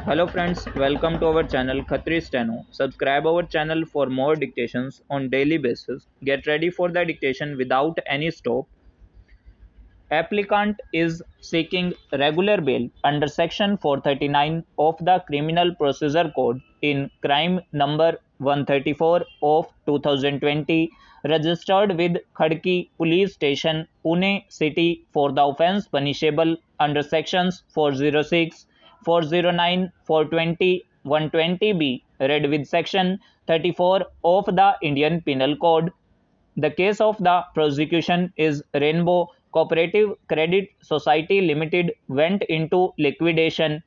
Hello friends, welcome to our channel Khatri Steno. Subscribe our channel for more dictations on daily basis. Get ready for the dictation without any stop. Applicant is seeking regular bail under section 439 of the Criminal Procedure Code in crime number 134 of 2020 registered with Khadki Police Station, Pune City for the offence punishable under sections 406, 409, 420, 120B read with section 34 of the Indian Penal Code. The case of the prosecution is Rainbow Cooperative Credit Society Limited went into liquidation.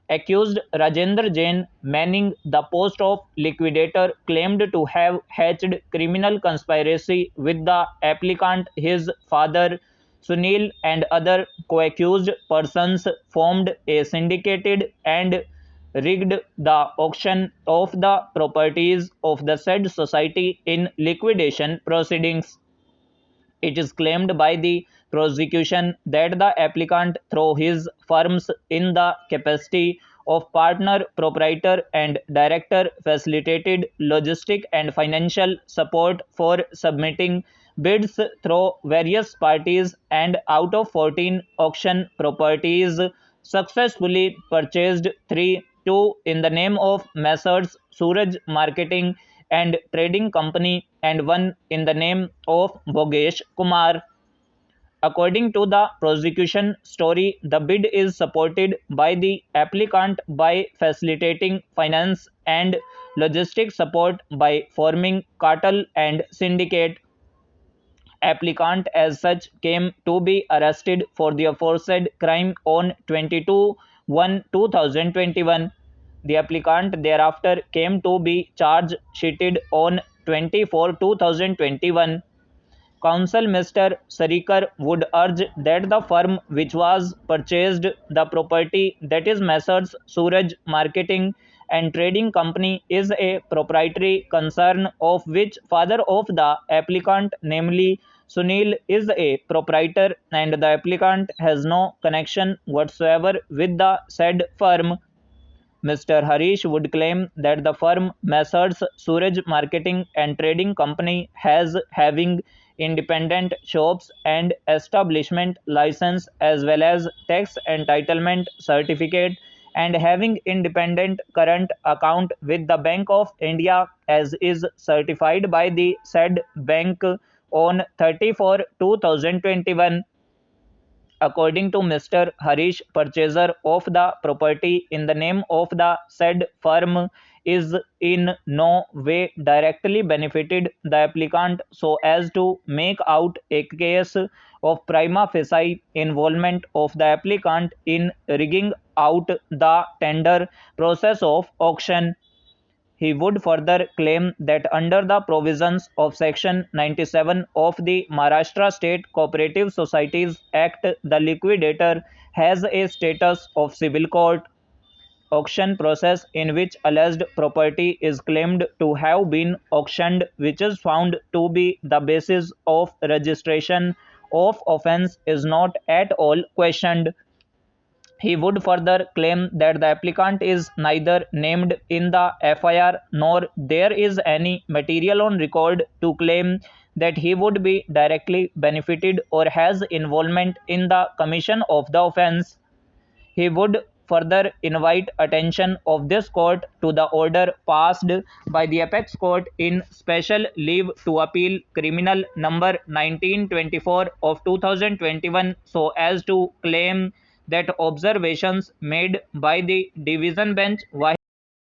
Accused Rajendra Jain, manning the post of liquidator, claimed to have hatched criminal conspiracy with the applicant, his father, Sunil, and other co-accused persons, formed a syndicated and rigged the auction of the properties of the said society in liquidation proceedings. It is claimed by the prosecution that the applicant, through his firms in the capacity of partner, proprietor, and director, facilitated logistic and financial support for submitting bids through various parties, and out of 14 auction properties successfully purchased 3, 2 in the name of Messrs. Suraj Marketing and Trading Company and one in the name of Bhogesh Kumar. According to the prosecution story, the bid is supported by the applicant by facilitating finance and logistic support by forming cartel and syndicate. Applicant as such came to be arrested for the aforesaid crime on 22/1/2021. The applicant thereafter came to be charge sheeted on 24/2021. Counsel Mr. Sarikar would urge that the firm which was purchased the property, that is Messrs. Suraj Marketing and Trading Company, is a proprietary concern of which father of the applicant, namely Sunil, is a proprietor, and the applicant has no connection whatsoever with the said firm. Mr. Harish would claim that the firm Messrs. Suraj Marketing and Trading Company has having independent shops and establishment license as well as tax entitlement certificate, and having independent current account with the Bank of India as is certified by the said bank on 30/4/2021. According to Mr. Harish, purchaser of the property in the name of the said firm is in no way directly benefited the applicant so as to make out a case of prima facie involvement of the applicant in rigging out the tender process of auction. He would further claim that under the provisions of Section 97 of the Maharashtra State Cooperative Societies Act, the liquidator has a status of civil court. Auction process in which alleged property is claimed to have been auctioned, which is found to be the basis of registration of offence, is not at all questioned. He would further claim that the applicant is neither named in the FIR nor there is any material on record to claim that he would be directly benefited or has involvement in the commission of the offence. He would further invite attention of this court to the order passed by the apex court in special leave to appeal criminal number 1924 of 2021 so as to claim that observations made by the division bench while